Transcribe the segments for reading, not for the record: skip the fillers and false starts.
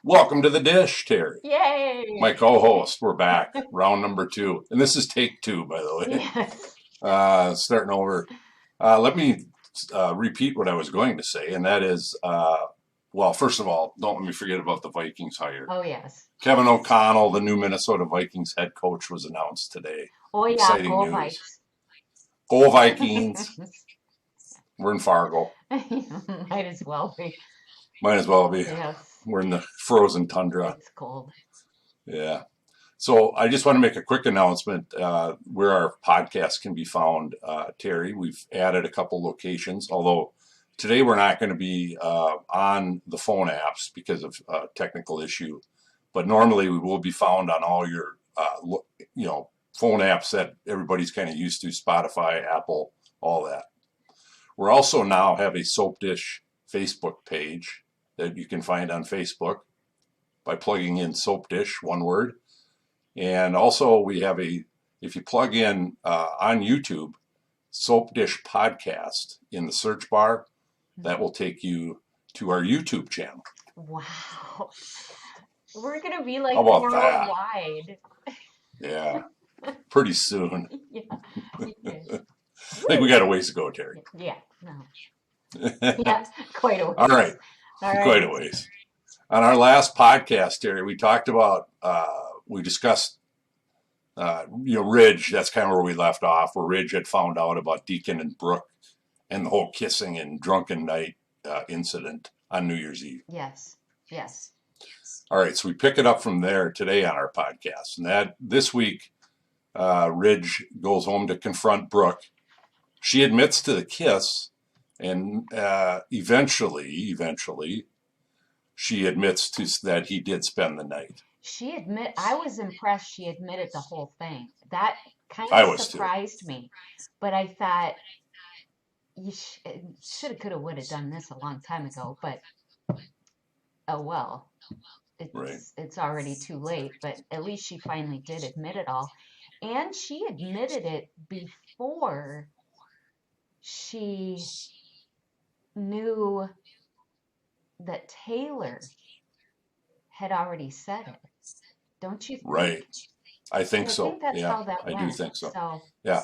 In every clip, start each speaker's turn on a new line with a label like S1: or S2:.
S1: Welcome to the dish, Terry.
S2: Yay!
S1: My co-host. We're back, round number 2, and this is take 2, by the way.
S2: Yes.
S1: Starting over. Let me repeat what I was going to say, and that is, well, first of all, don't let me forget about the Vikings hire.
S2: Oh, yes.
S1: Kevin O'Connell, the new Minnesota Vikings head coach, was announced today.
S2: Oh, yeah.
S1: Exciting
S2: Go
S1: news.
S2: Vikes.
S1: Go Vikings. We're in Fargo.
S2: Might as well be.
S1: Might as well be.
S2: Yes.
S1: We're in the frozen tundra.
S2: It's cold.
S1: Yeah. So I just want to make a quick announcement where our podcast can be found, Terry. We've added a couple locations, although today we're not going to be on the phone apps because of a technical issue. But normally we will be found on all your, phone apps that everybody's kind of used to, Spotify, Apple, all that. We're also now have a Soapdish Facebook page that you can find on Facebook by plugging in Soapdish, one word. And also we have if you plug in on YouTube, Soapdish Podcast in the search bar, that will take you to our YouTube channel.
S2: Wow. We're going to be like
S1: How about
S2: worldwide.
S1: Yeah, pretty soon.
S2: Yeah.
S1: I think we got a ways to go, Terry.
S2: Yeah. No. Yeah, quite a ways.
S1: All right. Quite a ways. On our last podcast, Terry, we talked about, we discussed, Ridge. That's kind of where we left off, where Ridge had found out about Deacon and Brooke and the whole kissing and drunken night incident on New Year's Eve.
S2: Yes. Yes.
S1: All right. So we pick it up from there today on our podcast. And this week, Ridge goes home to confront Brooke. She admits to the kiss. And eventually, she admits that he did spend the night.
S2: I was impressed she admitted the whole thing. That kind of surprised me. But I thought you should have, could have, would have done this a long time ago. But oh well, it's already too late. But at least she finally did admit it all, and she admitted it before she knew that Taylor had already said it. Don't you think?
S1: Right. I think so.
S2: I think that's how that went.
S1: I do think so.
S2: Yeah.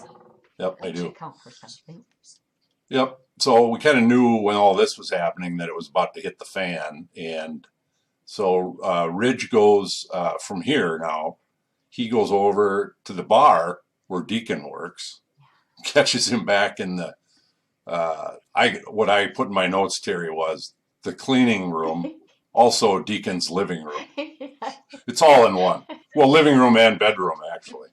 S1: Yep,
S2: I
S1: do.
S2: Count for something.
S1: Yep. So we kind of knew when all this was happening that it was about to hit the fan. And so Ridge goes from here now. He goes over to the bar where Deacon works, catches him back in the what I put in my notes, Terry, was the cleaning room, also Deacon's living room. It's all in one. Well, living room and bedroom, actually.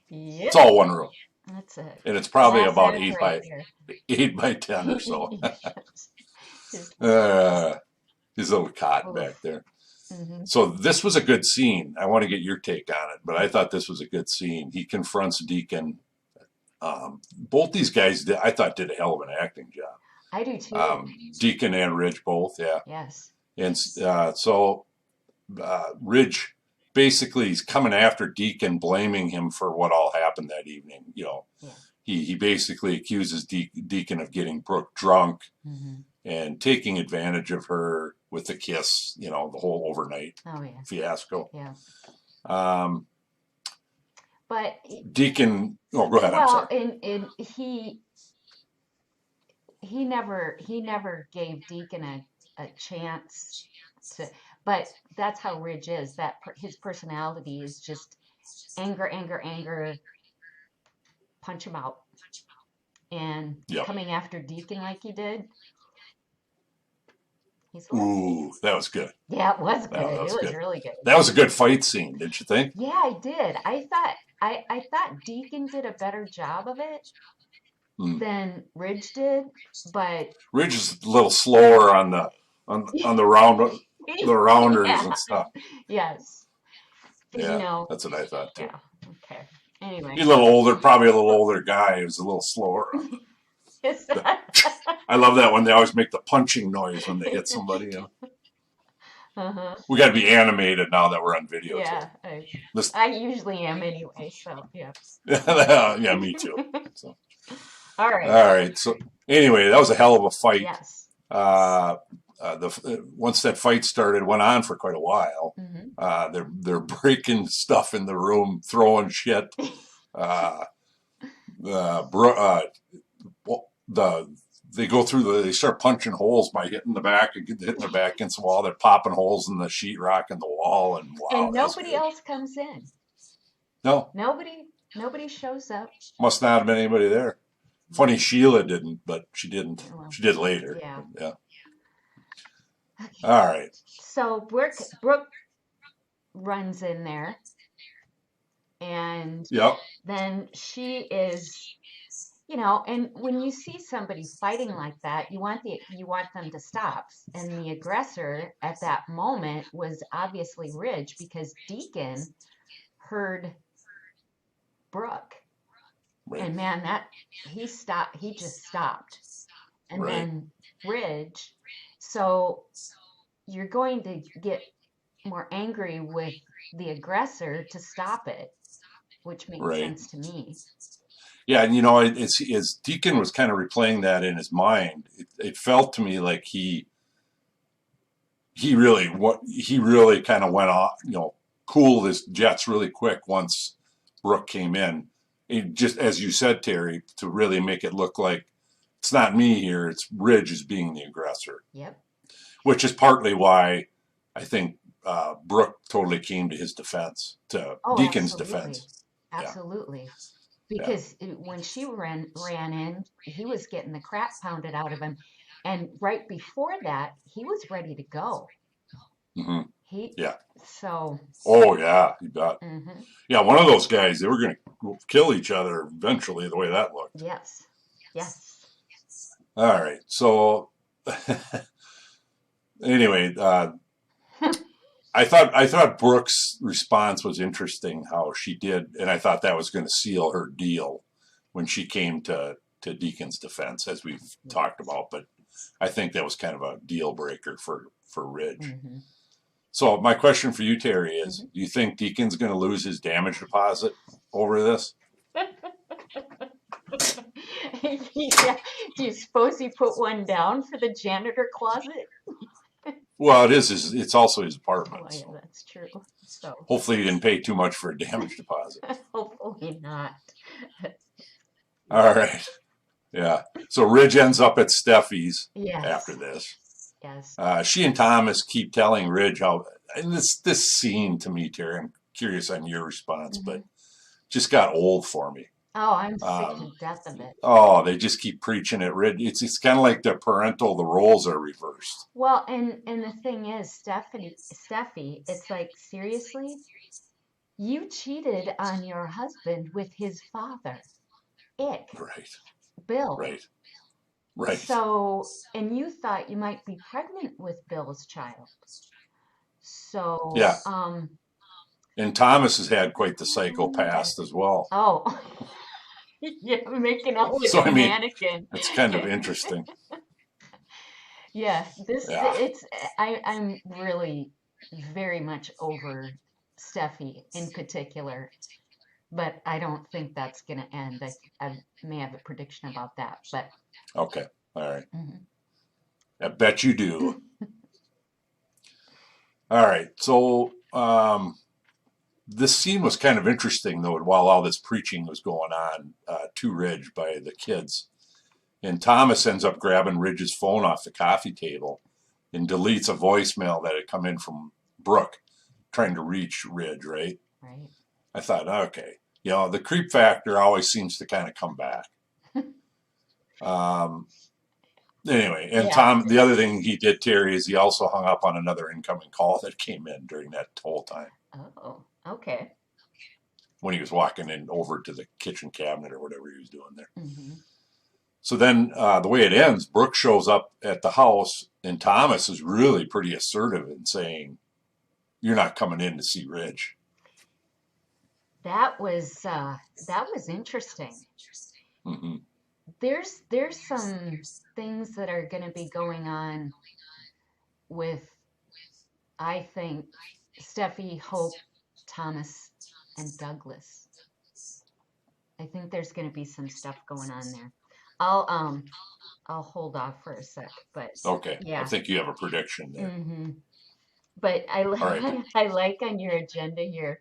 S2: Yep.
S1: It's all one room.
S2: That's it.
S1: And it's probably about 8 by 10 or so. His little cot back there. Mm-hmm. So this was a good scene. I want to get your take on it, but I thought this was a good scene. He confronts Deacon. Both these guys did a hell of an acting job.
S2: I do too.
S1: Deacon and Ridge both, yeah.
S2: Yes.
S1: And so Ridge basically is coming after Deacon, blaming him for what all happened that evening. He basically accuses Deacon of getting Brooke drunk and taking advantage of her with the kiss. The whole overnight fiasco.
S2: Yeah.
S1: But Deacon, go ahead.
S2: Well,
S1: I'm sorry.
S2: and he never gave Deacon a chance to. But that's how Ridge is. That his personality is just anger, punch him out, and coming after Deacon like he did.
S1: Ooh, that was good.
S2: Yeah, it was good. It was really good.
S1: That was a good fight scene, didn't you think?
S2: Yeah, I did. I thought Deacon did a better job of it than Ridge did, but
S1: Ridge is a little slower on the rounders and stuff.
S2: Yes.
S1: Yeah, that's what I thought too.
S2: Yeah. Okay. Anyway,
S1: he's probably a little older guy. He was a little slower. I love that when they always make the punching noise when they hit somebody. We got to be animated now that we're on video.
S2: Yeah, I usually am anyway. So yeah.
S1: Yeah, me too. So.
S2: All right.
S1: So anyway, that was a hell of a fight.
S2: Yes.
S1: once that fight started, went on for quite a while. They're breaking stuff in the room, throwing shit. They go through they start punching holes by hitting the back against the wall. They're popping holes in the sheetrock in the wall, and wow,
S2: and nobody else comes in.
S1: No,
S2: nobody shows up.
S1: Must not have been anybody there. Funny, Sheila didn't, but she didn't.
S2: Well,
S1: she did later.
S2: Yeah.
S1: Yeah. Okay. All right.
S2: So Brooke runs in there, and then she is, and when you see somebody fighting like that, you want them to stop. And the aggressor at that moment was obviously Ridge, because Deacon heard Brooke. Right. And man, he just stopped. And right. Then Ridge. So you're going to get more angry with the aggressor to stop it, which makes right. sense to me.
S1: Yeah, and it's Deacon was kind of replaying that in his mind. It felt to me like he really kind of went off, cooled his jets really quick once Brooke came in. It just, as you said, Terry, to really make it look like it's not me here, it's Ridge is being the aggressor.
S2: Yep.
S1: Which is partly why I think Brooke totally came to his defense, to Deacon's defense.
S2: Absolutely. Yeah. Because when she ran in, he was getting the crap pounded out of him. And right before that, he was ready to go.
S1: Mm-hmm.
S2: So.
S1: Oh, yeah, you bet. Mm-hmm. Yeah, one of those guys, they were going to kill each other eventually, the way that looked.
S2: Yes.
S1: All right. So, anyway, I thought Brooke's response was interesting, how she did, and I thought that was going to seal her deal when she came to Deacon's defense, as we've talked about. But I think that was kind of a deal breaker for Ridge. Mm-hmm. So my question for you, Terry, is: do you think Deacon's going to lose his damage deposit over this?
S2: Yeah. Do you suppose he put one down for the janitor closet?
S1: Well, it's also his apartment.
S2: Oh, yeah, so. That's true. So
S1: hopefully he didn't pay too much for a damage deposit.
S2: Hopefully not.
S1: All right. Yeah. So Ridge ends up at Steffi's after this.
S2: Yes.
S1: She and Thomas keep telling Ridge how, and this scene to me, Terry, I'm curious on your response, but just got old for me.
S2: Oh, I'm sick to death of it.
S1: Oh, they just keep preaching at Ridge. It's kind of like the roles are reversed.
S2: Well, and the thing is, Steffi, it's like, seriously? You cheated on your husband with his father. Ick.
S1: Right.
S2: Bill.
S1: Right.
S2: So, and you thought you might be pregnant with Bill's child. So,
S1: yeah. And Thomas has had quite the psycho past as well.
S2: Oh. Yeah, making out with a mannequin.
S1: It's kind of interesting.
S2: I'm really very much over Steffi in particular, but I don't think that's going to end. I may have a prediction about that, but.
S1: Okay. All right. Mm-hmm. I bet you do. All right. So, this scene was kind of interesting, though, while all this preaching was going on to Ridge by the kids. And Thomas ends up grabbing Ridge's phone off the coffee table and deletes a voicemail that had come in from Brooke trying to reach Ridge, right?
S2: Right.
S1: I thought, okay. The creep factor always seems to kind of come back. Anyway, and Tom, the other thing he did, Terry, is he also hung up on another incoming call that came in during that whole time.
S2: Oh. Okay.
S1: When he was walking in over to the kitchen cabinet or whatever he was doing there. Mm-hmm. So then the way it ends, Brooke shows up at the house and Thomas is really pretty assertive in saying, "You're not coming in to see Ridge."
S2: That was interesting. Mm-hmm. There's some things that are going to be going on with, I think, Steffi, Hope, Thomas, and Douglas. I think there's going to be some stuff going on there. I'll hold off for a sec, but
S1: Okay. I
S2: yeah.
S1: think you have a prediction there.
S2: Mm-hmm. But I
S1: All right.
S2: I like on your agenda here.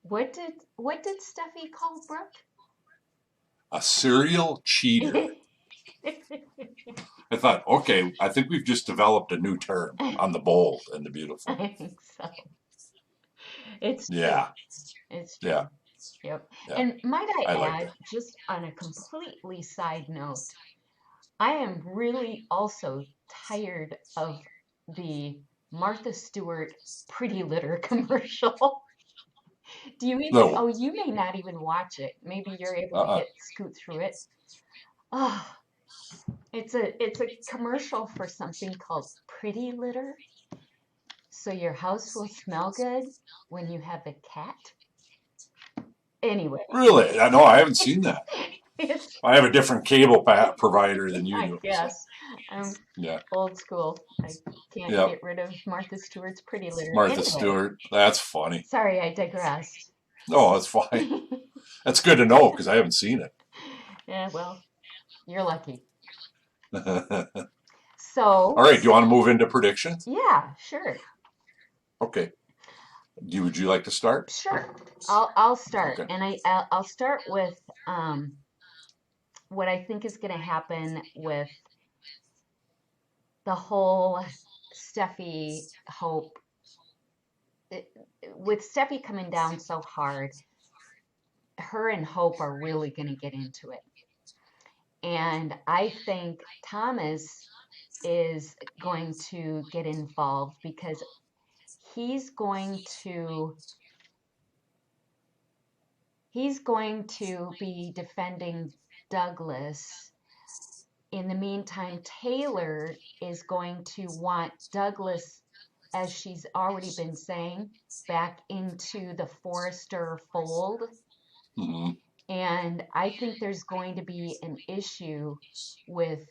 S2: What did Steffi call Brooke?
S1: A serial cheater. I thought, okay, I think we've just developed a new term on the bold and the beautiful.
S2: I think so. It's true.
S1: Yeah.
S2: It's true.
S1: Yeah.
S2: Yep.
S1: Yeah.
S2: And might
S1: I
S2: I
S1: like
S2: add,
S1: that.
S2: just on a completely side note, I am really also tired of the Martha Stewart Pretty Litter commercial. Do you even,
S1: No.
S2: oh, you may not even watch it. Maybe you're able to
S1: Uh-uh.
S2: scoot through it. Oh, it's a commercial for something called Pretty Litter. So your house will smell good when you have a cat. Anyway,
S1: Really? I know. I haven't seen that.
S2: it's,
S1: I have a different cable provider than you
S2: I
S1: do. So,
S2: guess, I'm
S1: yeah.
S2: old school. I can't
S1: Yep.
S2: get rid of Martha Stewart's Pretty Litter.
S1: Martha
S2: Anyway,
S1: Stewart. That's funny.
S2: sorry, I digressed.
S1: No, that's fine. That's good to know because I haven't seen it.
S2: Yeah, well, you're lucky.
S1: All
S2: So,
S1: right. Do you want to move into predictions?
S2: yeah, sure.
S1: Okay. Would you like to start?
S2: Sure. I'll start.
S1: Okay.
S2: And I'll start with what I think is going to happen with the whole Steffi Hope, it, with Steffi coming down so hard, her and Hope are really going to get into it. And I think Thomas is going to get involved because he's going to he's going to be defending Douglas. In the meantime, Taylor is going to want Douglas, as she's already been saying, back into the Forrester fold.
S1: Mm-hmm.
S2: And I think there's going to be an issue with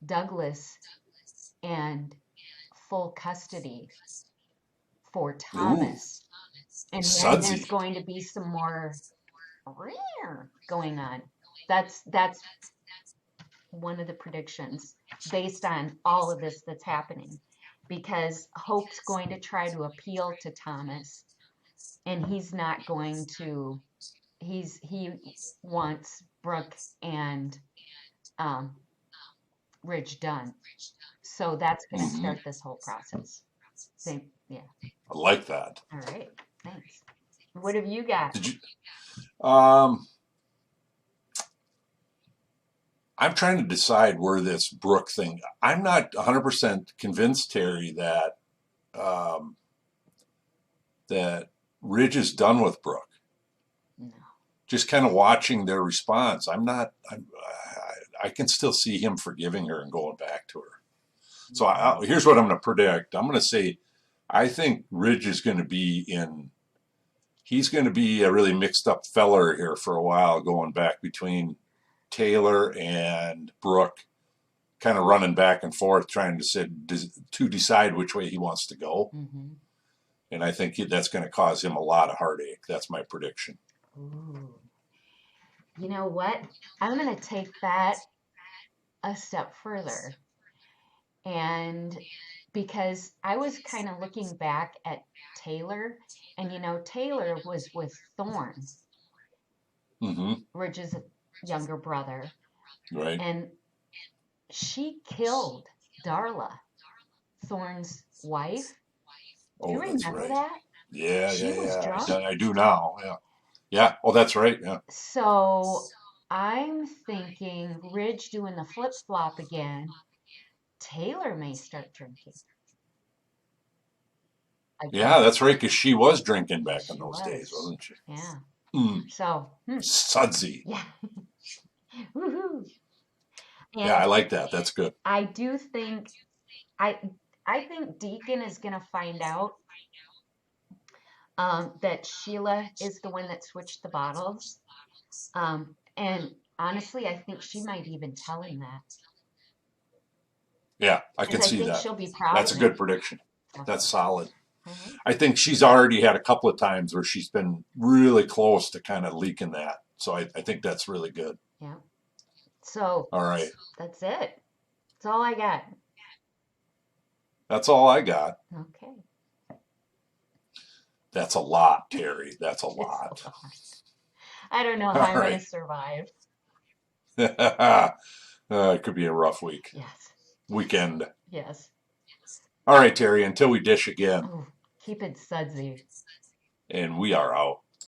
S2: Douglas and full custody for
S1: Ooh,
S2: Thomas. And then there's
S1: sudsy.
S2: going to be some more going on. That's one of the predictions based on all of this that's happening, because Hope's going to try to appeal to Thomas, and he's not going to. He wants Brooke and um, Ridge done, so that's going to
S1: Mm-hmm.
S2: start this whole process. Same, yeah.
S1: I like that.
S2: All right, thanks. What have you got?
S1: Did you? I'm trying to decide where this Brooke thing. I'm not 100% convinced, Terry, um, that Ridge is done with Brooke.
S2: No.
S1: Just kind of watching their response, I'm not. I can still see him forgiving her and going back to her. So here's what I'm going to predict. I'm going to say, I think Ridge is going to be in. He's going to be a really mixed up feller here for a while, going back between Taylor and Brooke, kind of running back and forth, trying to decide which way he wants to go.
S2: Mm-hmm.
S1: And I think that's going to cause him a lot of heartache. That's my prediction.
S2: Ooh. You know what? I'm going to take that a step further. And because I was kind of looking back at Taylor, and Taylor was with Thorne,
S1: Mm-hmm.
S2: Ridge's younger brother,
S1: Right.
S2: and she killed Darla, Thorne's wife. Do you
S1: Oh, that's
S2: remember
S1: right.
S2: that?
S1: Yeah,
S2: She
S1: yeah,
S2: was
S1: yeah.
S2: drunk.
S1: I do now. Yeah. Yeah. Oh, that's right. Yeah.
S2: So I'm thinking Ridge doing the flip flop again. Taylor may start drinking
S1: Yeah,
S2: again.
S1: that's right. Because she was drinking back in
S2: She
S1: those days,
S2: was.
S1: wasn't she?
S2: Yeah.
S1: Mm.
S2: So,
S1: Sudsy.
S2: yeah. Woohoo.
S1: Yeah, I
S2: And
S1: like that. That's good.
S2: I do think I I think Deacon is gonna find out that Sheila is the one that switched the bottles. And honestly, I think she might even tell him that,
S1: Yeah, I
S2: because
S1: can
S2: I
S1: see
S2: think
S1: that.
S2: she'll be proud
S1: That's
S2: of
S1: a
S2: him.
S1: good prediction.
S2: So,
S1: That's solid.
S2: mhm.
S1: I think she's already had a couple of times where she's been really close to kind of leaking that. So I think that's really good.
S2: Yeah. So
S1: All right.
S2: that's it. That's all I got.
S1: That's all I got.
S2: Okay.
S1: That's a lot, Terry. That's a
S2: It's a
S1: lot.
S2: lot. I don't know how
S1: All
S2: I'm going to
S1: right.
S2: survive.
S1: It could be a rough
S2: Yes.
S1: weekend.
S2: Yes.
S1: All right, Terry, until we dish again,
S2: Oh, keep it sudsy.
S1: and we are out.